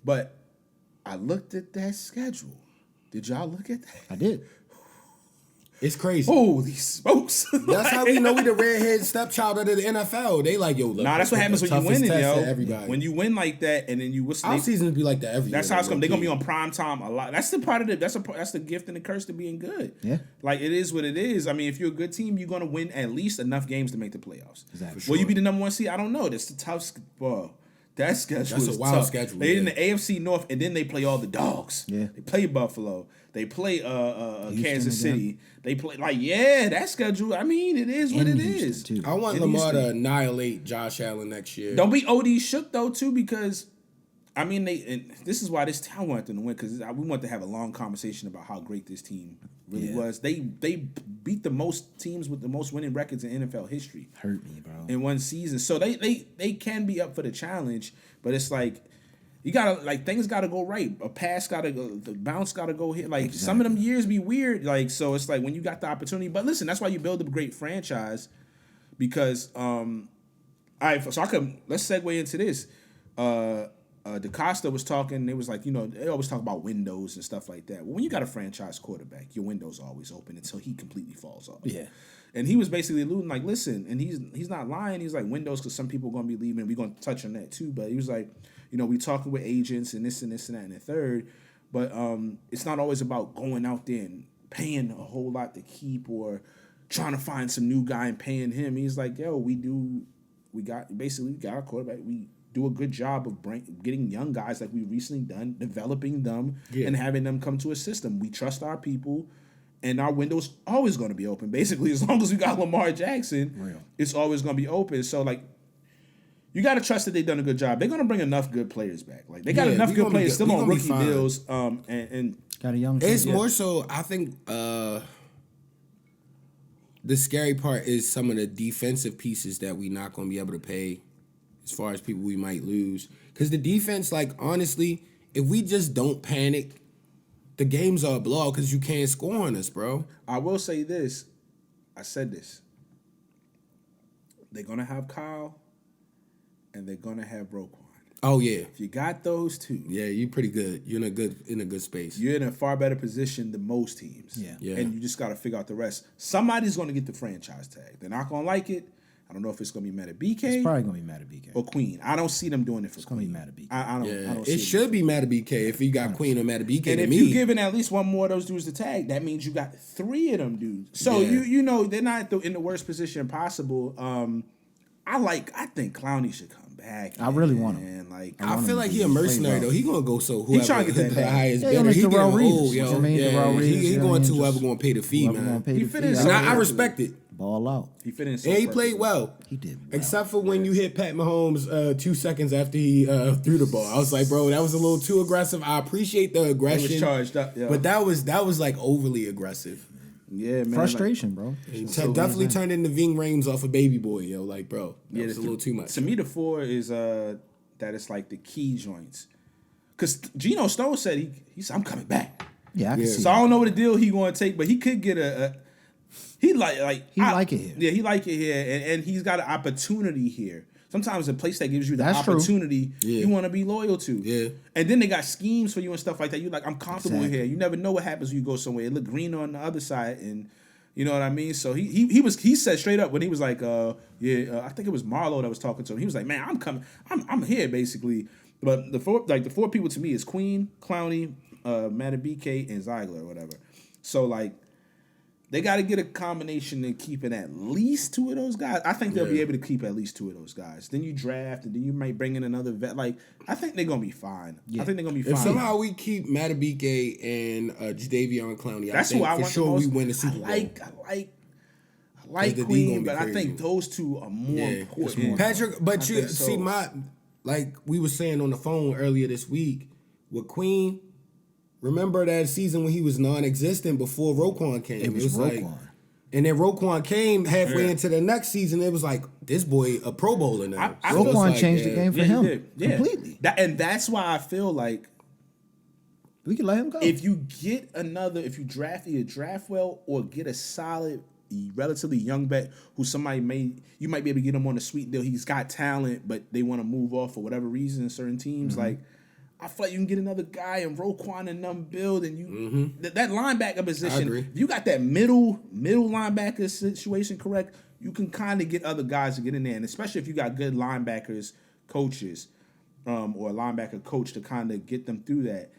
But I looked at that schedule. Did y'all look at that? I did. It's crazy. Holy smokes. That's how we know we the redhead stepchild of the NFL. They like, yo, look, Nah, that's what happens when you win it, yo. Everybody. When you win like that, and then you what's our seasons be like that every year. That's how it's going. They're gonna be on prime time a lot. That's the part of it. That's the gift and the curse to being good. Yeah, like it is what it is. I mean, if you're a good team, you're gonna win at least enough games to make the playoffs. Exactly. Will you be the number one seed? I don't know. That's the tough. Bro, that schedule. That's is a wild tough. schedule. They in the AFC North, and then they play all the dogs. Yeah, they play Buffalo. They play Kansas City. Again. They play that schedule. I mean, it is what it is. Too. I want Lamar to annihilate Josh Allen next year. Don't be OD shook though too, because I mean and this is why I want them to win, because we want to have a long conversation about how great this team really was. They beat the most teams with the most winning records in NFL history. Hurt me, bro. In one season, so they can be up for the challenge, but it's like. You gotta things gotta go right. A pass gotta go, the bounce gotta go here. Like some of them years be weird. Like so, it's like when you got the opportunity. But listen, that's why you build a great franchise. Because let's segue into this. DeCosta was talking. They was like, they always talk about windows and stuff like that. Well, when you got a franchise quarterback, your window's always open until he completely falls off. Yeah. And he was basically alluding like, listen, and he's not lying. He's like windows because some people are gonna be leaving. We're gonna touch on that too. But he was like. We talking with agents and this and this and that and the third, but it's not always about going out there and paying a whole lot to keep or trying to find some new guy and paying him. He's like, yo, we got a quarterback. We do a good job of getting young guys like we recently done, developing them and having them come to a system. We trust our people. And our window's always going to be open. Basically, as long as we got Lamar Jackson, it's always going to be open. So, you got to trust that they've done a good job. They're going to bring enough good players back. Like they got enough good players still on rookie deals. And got a young. It's more so. I think the scary part is some of the defensive pieces that we're not going to be able to pay, as far as people we might lose. Because the defense, honestly, if we just don't panic, the games are a blowout because you can't score on us, bro. I will say this. I said this. They're going to have Kyle. And they're gonna have Roquan. Oh yeah. If you got those two, you're pretty good. You're in a good space. You're in a far better position than most teams. Yeah. And you just gotta figure out the rest. Somebody's gonna get the franchise tag. They're not gonna like it. I don't know if it's gonna be Madubuike. It's probably gonna be Madubuike or Queen. I don't see them doing it for Queen. It's gonna be Madubuike. I don't see it should be Madubuike if you got Queen or Madubuike. And if you're giving at least one more of those dudes the tag, that means you got three of them dudes. So they're not in the worst position possible. I think Clowney should come back. I really want him. I feel like he a mercenary though. He gonna go whoever he trying to get that highest bidder. He getting old, yo. He going to whoever gonna pay the fee, man. And I respect it. Ball out. He fit in. And he played well. He did. Except for when you hit Pat Mahomes 2 seconds after he threw the ball. I was like, bro, that was a little too aggressive. I appreciate the aggression. It was charged up, but that was overly aggressive. Yeah, man. Frustration, bro. He definitely turned into Ving Rhames off a Baby Boy, yo. Like, bro, that was a little too much. To me, the 4 is that it's like the key joints. Because Geno Stone said he said, I'm coming back. Yeah, I can see so I don't know what the deal he going to take, but he could get he like it here. Yeah, he like it here, and he's got an opportunity here. Sometimes a place that gives you the That's opportunity you want to be loyal to. Yeah. And then they got schemes for you and stuff like that. You're like, I'm comfortable here. You never know what happens when you go somewhere. It look green on the other side, and you know what I mean? So he said straight up when he was like, I think it was Marlo that was talking to him. He was like, man, I'm coming. I'm here basically. But the four people to me is Queen, Clowney, Madubuike, and Ziegler or whatever. So they got to get a combination and keeping at least 2 of those guys. I think they'll be able to keep at least 2 of those guys. Then you draft, and then you might bring in another vet. I think they're going to be fine. Yeah. I think they're going to be fine. If somehow we keep Madubuike and Jadeveon Clowney, that's I think who I for want sure the most. we win the Super Bowl. I like Queen, but I think those 2 are more important. Patrick, but see, we were saying on the phone earlier this week, with Queen, remember that season when he was non-existent before Roquan came? It was Roquan. And then Roquan came halfway into the next season. It was like, this boy a Pro Bowler now. Roquan changed the game for him completely. And that's why I feel like we can let him go. If you either draft well or get a solid, relatively young vet who you might be able to get him on a sweet deal. He's got talent, but they want to move off for whatever reason. Certain teams I feel like you can get another guy and Roquan and them build, and you that linebacker position. If you got that middle linebacker situation correct, you can kind of get other guys to get in there, and especially if you got good linebackers coaches, or a linebacker coach to kind of get them through that.